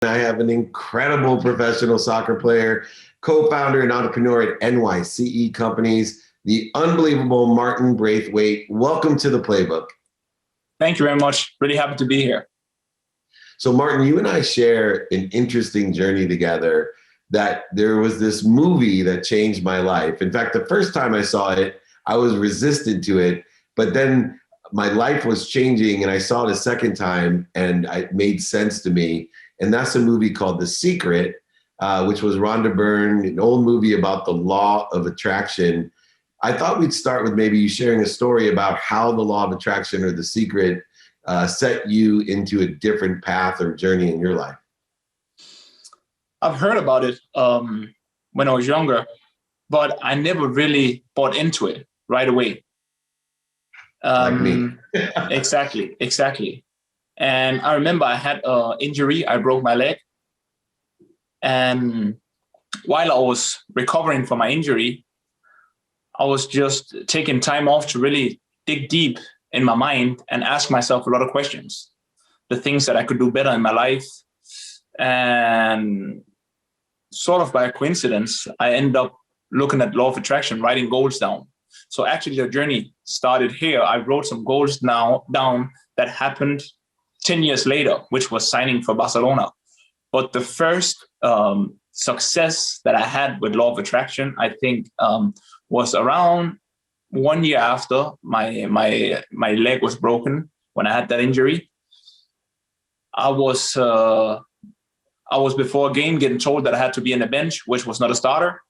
I have an incredible professional soccer player, co-founder and entrepreneur at NYCE Companies, the unbelievable Martin Braithwaite. Welcome to the Playbook. Thank you very much. Really happy to be here. So Martin, you and I share an interesting journey together that there was this movie that changed my life. In fact, the first time I saw it, I was resistant to it, but then my life was changing and I saw it a second time and it made sense to me. And that's a movie called The Secret, which was Rhonda Byrne, an old movie about the law of attraction. I thought we'd start with maybe you sharing a story about how the law of attraction or The Secret set you into a different path or journey in your life. I've heard about it when I was younger, but I never really bought into it right away. Like me. Exactly. And I remember I had an injury. I broke my leg. And while I was recovering from my injury, I was just taking time off to really dig deep in my mind and ask myself a lot of questions, the things that I could do better in my life. And sort of by coincidence, I ended up looking at law of attraction, writing goals down. So actually the journey started here. I wrote some goals down that happened 10 years later, which was signing for Barcelona. But the first success that I had with law of attraction, I think, was around 1 year after my leg was broken when I had that injury. I was before a game getting told that I had to be on the bench, which was not a starter.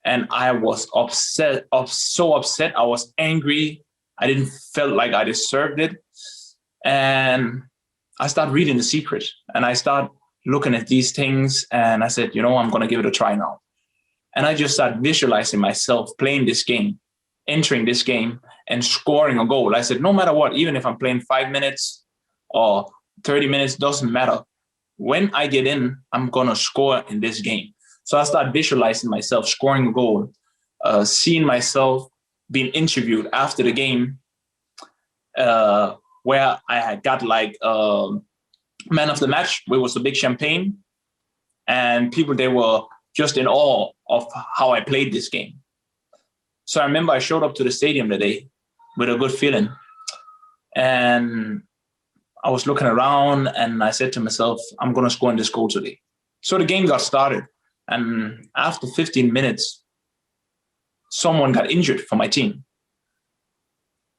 And I was so upset. I was angry. I didn't feel like I deserved it. And I started reading The Secret and I started looking at these things and I said, I'm going to give it a try now. And I just started visualizing myself playing this game, entering this game and scoring a goal. I said, no matter what, even if I'm playing 5 minutes or 30 minutes, doesn't matter. When I get in, I'm going to score in this game. So I started visualizing myself scoring a goal, seeing myself being interviewed after the game, where I had got like man of the match, where it was a big champagne. And people, they were just in awe of how I played this game. So I remember I showed up to the stadium today with a good feeling. And I was looking around and I said to myself, I'm going to score in this goal today. So the game got started. And after 15 minutes, someone got injured for my team.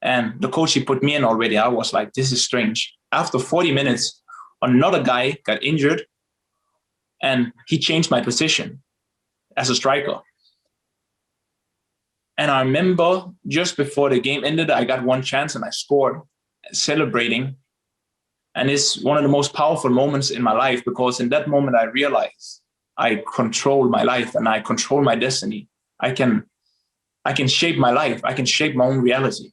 And the coach, he put me in already. I was like, this is strange. After 40 minutes, another guy got injured and he changed my position as a striker. And I remember just before the game ended, I got one chance and I scored, celebrating. And it's one of the most powerful moments in my life because in that moment, I realized I control my life and I control my destiny. I can shape my life. I can shape my own reality.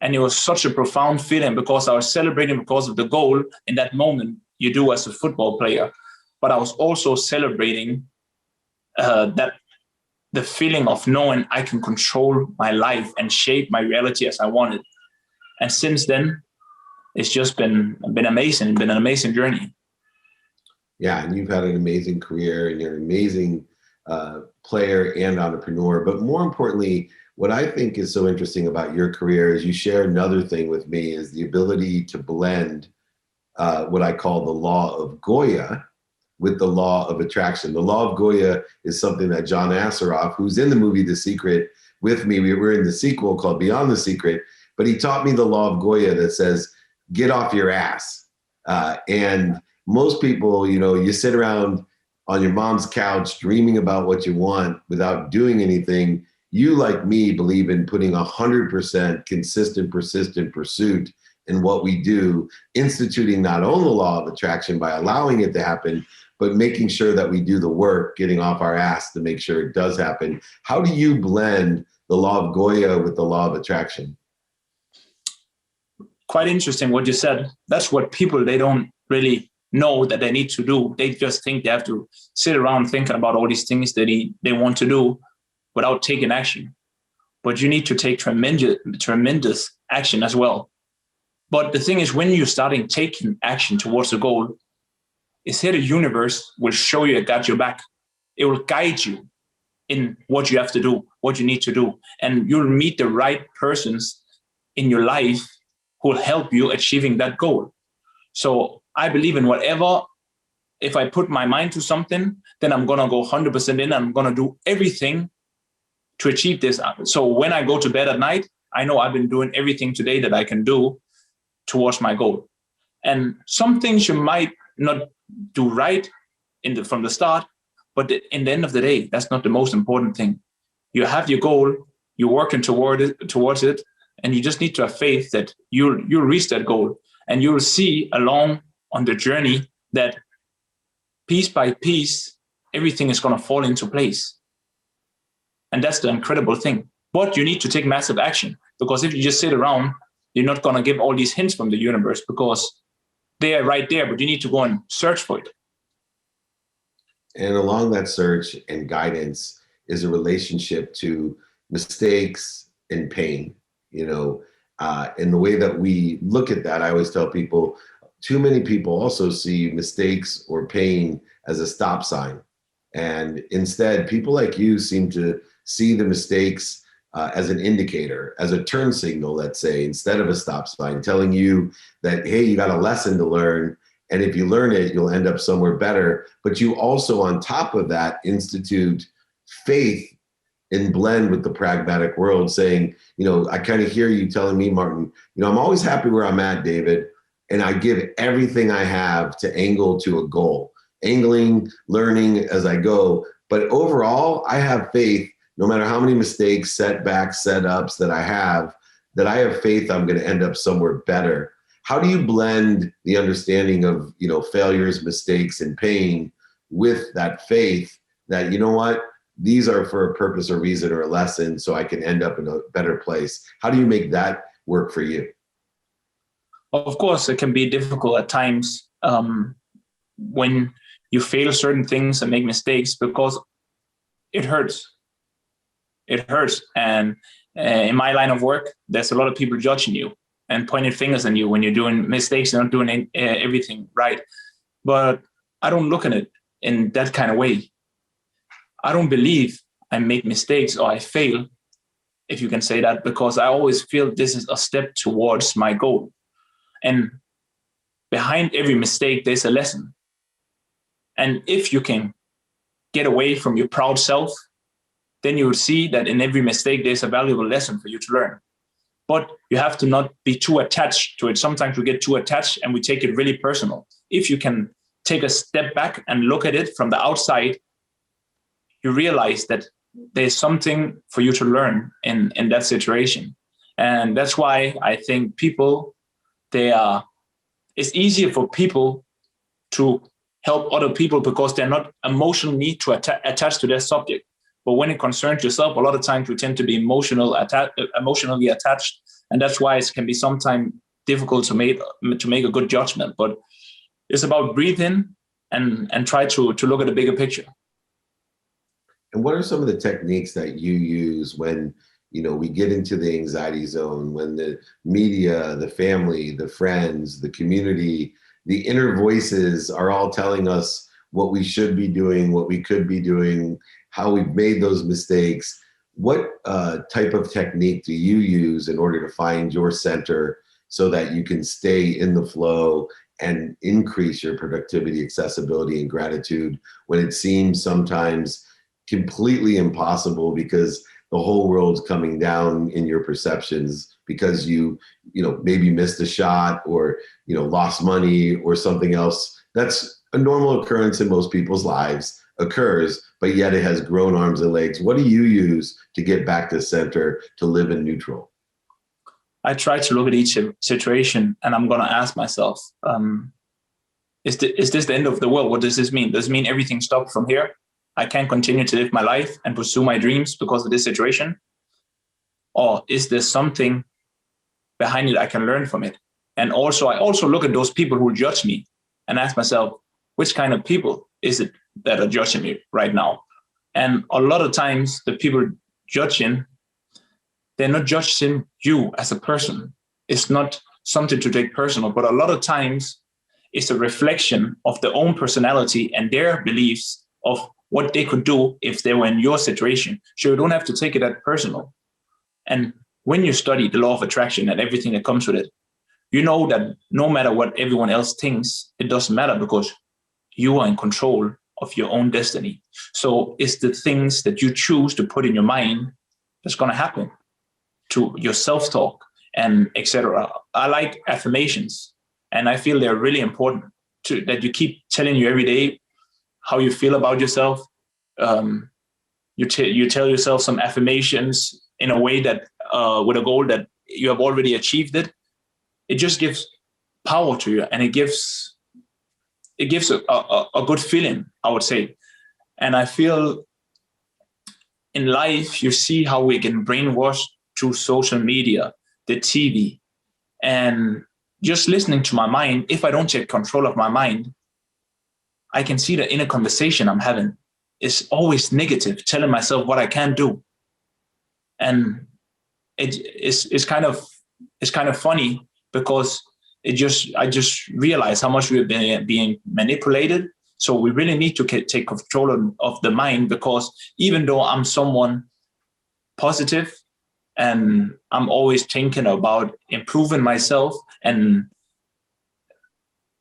And it was such a profound feeling because I was celebrating because of the goal in that moment you do as a football player. But I was also celebrating that the feeling of knowing I can control my life and shape my reality as I wanted. And since then, it's just been amazing. It's been an amazing journey. Yeah, and you've had an amazing career and you're an amazing player and entrepreneur. But more importantly, what I think is so interesting about your career is you share another thing with me is the ability to blend what I call the law of Goya with the law of attraction. The law of Goya is something that John Assaraf, who's in the movie The Secret with me, we were in the sequel called Beyond the Secret, but he taught me the law of Goya that says, get off your ass. And most people, you sit around on your mom's couch dreaming about what you want without doing anything. You, like me, believe in putting 100% consistent, persistent pursuit in what we do, instituting not only the law of attraction by allowing it to happen, but making sure that we do the work, getting off our ass to make sure it does happen. How do you blend the law of Goya with the law of attraction? Quite interesting what you said. That's what people, they don't really know that they need to do. They just think they have to sit around thinking about all these things that they want to do without taking action. But you need to take tremendous action as well. But the thing is, when you're starting taking action towards a goal, is here the universe will show you, it got your back. It will guide you in what you have to do, what you need to do. And you'll meet the right persons in your life who will help you achieving that goal. So I believe in whatever, if I put my mind to something, then I'm going to go 100% in. I'm going to do everything to achieve this. So when I go to bed at night, I know I've been doing everything today that I can do towards my goal. And some things you might not do right from the start, but in the end of the day, that's not the most important thing. You have your goal, you're working towards it, and you just need to have faith that you'll reach that goal. And you'll see along on the journey that piece by piece, everything is going to fall into place. And that's the incredible thing. But you need to take massive action, because if you just sit around, you're not going to give all these hints from the universe, because they are right there, but you need to go and search for it. And along that search and guidance is a relationship to mistakes and pain, and the way that we look at that, I always tell people, too many people also see mistakes or pain as a stop sign. And instead, people like you seem to see the mistakes as an indicator, as a turn signal, let's say, instead of a stop sign, telling you that, hey, you got a lesson to learn. And if you learn it, you'll end up somewhere better. But you also, on top of that, institute faith and blend with the pragmatic world, saying, I kind of hear you telling me, Martin, I'm always happy where I'm at, David. And I give everything I have to angle to a goal, angling, learning as I go. But overall, I have faith, no matter how many mistakes, setbacks, setups that I have faith I'm going to end up somewhere better. How do you blend the understanding of, failures, mistakes, and pain with that faith that, these are for a purpose or reason or a lesson, so I can end up in a better place? How do you make that work for you? Of course, it can be difficult at times when you fail certain things and make mistakes, because it hurts. It hurts. And in my line of work, there's a lot of people judging you and pointing fingers at you when you're doing mistakes and not doing everything right. But I don't look at it in that kind of way. I don't believe I make mistakes or I fail, if you can say that, because I always feel this is a step towards my goal. And behind every mistake, there's a lesson. And if you can get away from your proud self, then you will see that in every mistake, there's a valuable lesson for you to learn. But you have to not be too attached to it. Sometimes we get too attached and we take it really personal. If you can take a step back and look at it from the outside, you realize that there's something for you to learn in that situation. And that's why I think it's easier for people to help other people because they're not emotionally attached to their subject. But when it concerns yourself, a lot of times you tend to be emotionally attached. And that's why it can be sometimes difficult to make a good judgment. But it's about breathing and try to look at the bigger picture. And what are some of the techniques that you use when, we get into the anxiety zone, when the media, the family, the friends, the community, the inner voices are all telling us what we should be doing, what we could be doing, how we've made those mistakes? What type of technique do you use in order to find your center so that you can stay in the flow and increase your productivity, accessibility, and gratitude when it seems sometimes completely impossible because the whole world's coming down in your perceptions because you maybe missed a shot or lost money or something else? That's a normal occurrence in most people's lives, occurs, but yet it has grown arms and legs. What do you use to get back to center, to live in neutral? I try to look at each situation and I'm going to ask myself, is this the end of the world? What does this mean? Does it mean everything stopped from here? I can't continue to live my life and pursue my dreams because of this situation? Or is there something behind it I can learn from it? And also, I also look at those people who judge me and ask myself, which kind of people is it that are judging me right now? And a lot of times the people judging, they're not judging you as a person. It's not something to take personal, but a lot of times is a reflection of their own personality and their beliefs of what they could do if they were in your situation. So you don't have to take it that personal. And when you study the law of attraction and everything that comes with it, you know that no matter what everyone else thinks, it doesn't matter because you are in control of your own destiny. So it's the things that you choose to put in your mind that's going to happen, to your self-talk and etc. I like affirmations, and I feel they're really important that you keep telling you every day how you feel about yourself. You tell yourself some affirmations in a way that with a goal that you have already achieved it. It just gives power to you, and it gives a good feeling, I would say. And I feel in life, you see how we can brainwash through social media, the TV, and just listening to my mind. If I don't take control of my mind, I can see the inner conversation I'm having is always negative, telling myself what I can't do. And it's kind of funny because I just realized how much we've been being manipulated. So we really need to take control of the mind, because even though I'm someone positive and I'm always thinking about improving myself, and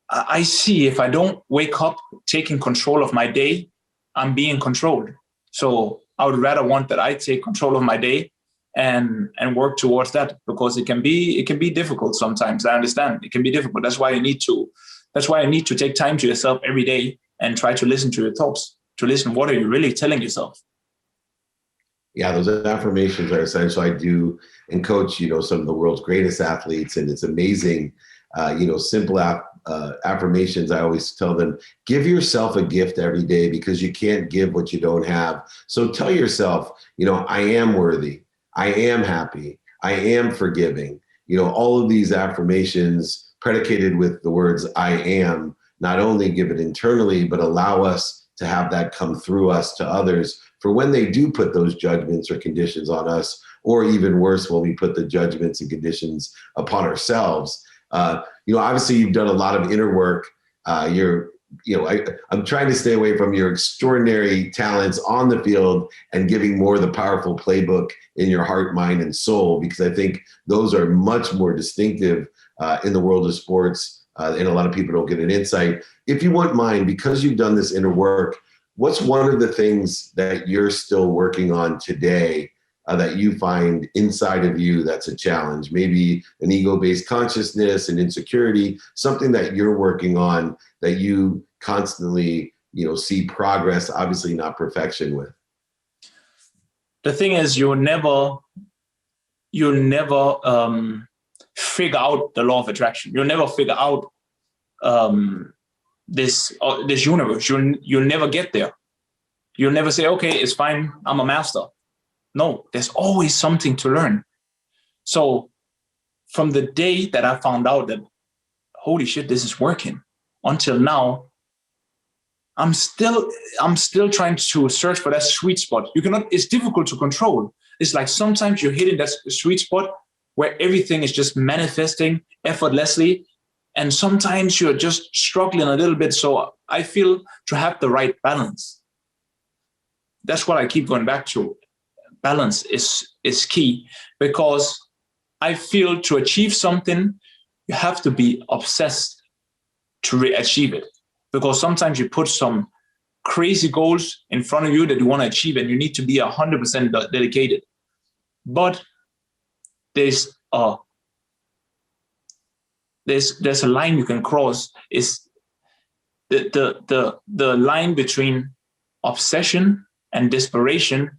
I see if I don't wake up taking control of my day, I'm being controlled. So I would rather want that I take control of my day and work towards that, because it can be difficult sometimes. I understand it can be difficult. That's why you need to take time to yourself every day and try to listen to your thoughts, to listen, what are you really telling yourself? Yeah, those affirmations are essential. I do and coach, some of the world's greatest athletes, and it's amazing. Simple affirmations. I always tell them, give yourself a gift every day, because you can't give what you don't have. So tell yourself, I am worthy. I am happy. I am forgiving. All of these affirmations predicated with the words I am, not only give it internally, but allow us to have that come through us to others for when they do put those judgments or conditions on us, or even worse, when we put the judgments and conditions upon ourselves. Obviously you've done a lot of inner work. I'm trying to stay away from your extraordinary talents on the field and giving more of the powerful playbook in your heart, mind, and soul, because I think those are much more distinctive in the world of sports, and a lot of people don't get an insight. If you wouldn't mind, because you've done this inner work, what's one of the things that you're still working on today that you find inside of you that's a challenge? Maybe an ego-based consciousness, an insecurity, something that you're working on that you constantly, see progress, obviously not perfection with. The thing is, you'll never figure out the law of attraction. You'll never figure out this universe. You'll never get there. You'll never say, okay, it's fine, I'm a master. No, there's always something to learn. So from the day that I found out that, holy shit, this is working, until now, I'm still trying to search for that sweet spot. It's difficult to control. It's like sometimes you're hitting that sweet spot where everything is just manifesting effortlessly. And sometimes you're just struggling a little bit. So I feel to have the right balance. That's what I keep going back to. Balance is key, because I feel to achieve something, you have to be obsessed to achieve it. Because sometimes you put some crazy goals in front of you that you want to achieve, and you need to be 100% dedicated. But there's a line you can cross. Is the line between obsession and desperation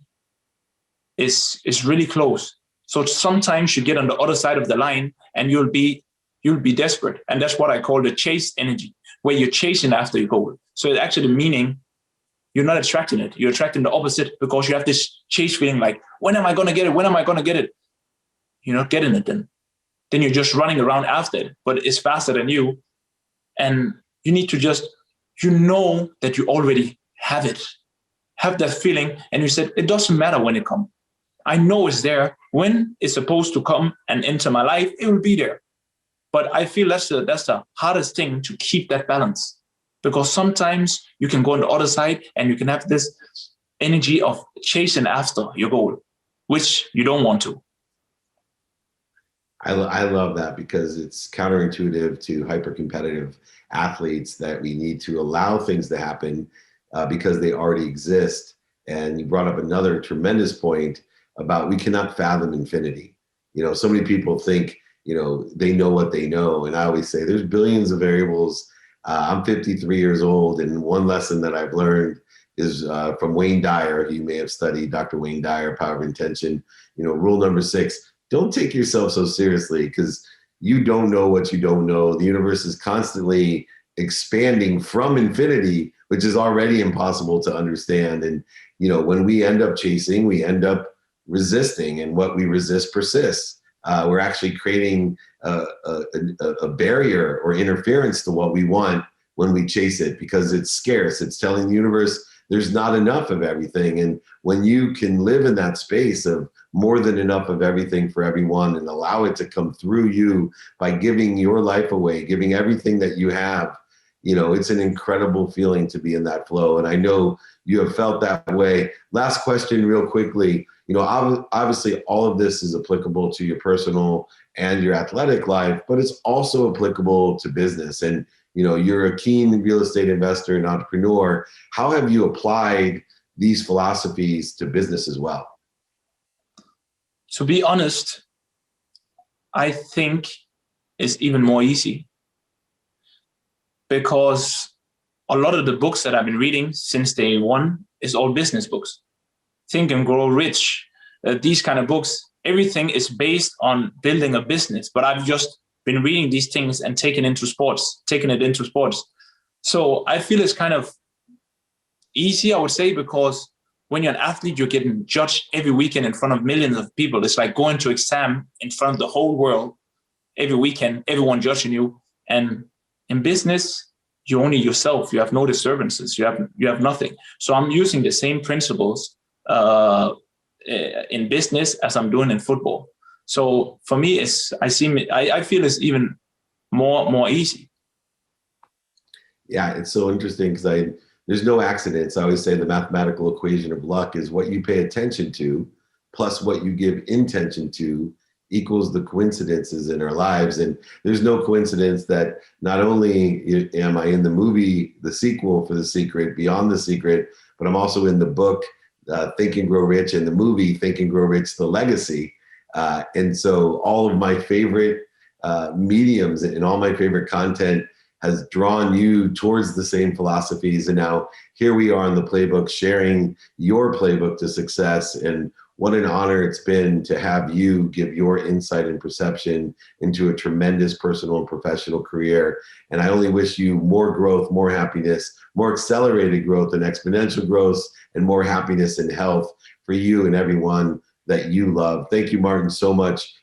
is really close. So sometimes you get on the other side of the line and you'll be desperate. And that's what I call the chase energy, where you're chasing after your goal. So it's actually meaning you're not attracting it. You're attracting the opposite, because you have this chase feeling like, when am I going to get it? When am I going to get it? You're not getting it then. Then you're just running around after it, but it's faster than you. And you need to just, that you already have it. Have that feeling. And you said, it doesn't matter when it comes. I know it's there. When it's supposed to come and enter my life, it will be there. But I feel that's the hardest thing, to keep that balance, because sometimes you can go on the other side and you can have this energy of chasing after your goal, which you don't want to. I love that, because it's counterintuitive to hyper-competitive athletes that we need to allow things to happen because they already exist. And you brought up another tremendous point about we cannot fathom infinity. So many people think, they know what they know. And I always say there's billions of variables. I'm 53 years old, and one lesson that I've learned is from Wayne Dyer. You may have studied Dr. Wayne Dyer, Power of Intention. Rule number 6, don't take yourself so seriously, because you don't know what you don't know. The universe is constantly expanding from infinity, which is already impossible to understand. And, when we end up chasing, we end up resisting, and what we resist persists. We're actually creating a barrier or interference to what we want when we chase it, because it's scarce. It's telling the universe there's not enough of everything. And when you can live in that space of more than enough of everything for everyone, and allow it to come through you by giving your life away, giving everything that you have, it's an incredible feeling to be in that flow. And I know you have felt that way. Last question real quickly. Obviously all of this is applicable to your personal and your athletic life, but it's also applicable to business. And, you're a keen real estate investor and entrepreneur. How have you applied these philosophies to business as well? To be honest, I think it's even more easy, because a lot of the books that I've been reading since day one is all business books. Think and Grow Rich, these kind of books, everything is based on building a business. But I've just been reading these things and taking it into sports. So I feel it's kind of easy, I would say, because when you're an athlete, you're getting judged every weekend in front of millions of people. It's like going to exam in front of the whole world every weekend, everyone judging you. And in business, you're only yourself. You have no disturbances. You have nothing. So I'm using the same principles in business as I'm doing in football. So for me, I feel it's even more easy. Yeah, it's so interesting, because there's no accidents. I always say the mathematical equation of luck is what you pay attention to plus what you give intention to equals the coincidences in our lives. And there's no coincidence that not only am I in the movie, the sequel for The Secret, Beyond the Secret, but I'm also in the book, Think and Grow Rich, and the movie, Think and Grow Rich, The Legacy. And so all of my favorite mediums and all my favorite content has drawn you towards the same philosophies. And now here we are on the Playbook, sharing your playbook to success. And what an honor it's been to have you give your insight and perception into a tremendous personal and professional career. And I only wish you more growth, more happiness, more accelerated growth and exponential growth, and more happiness and health for you and everyone that you love. Thank you, Martin, so much.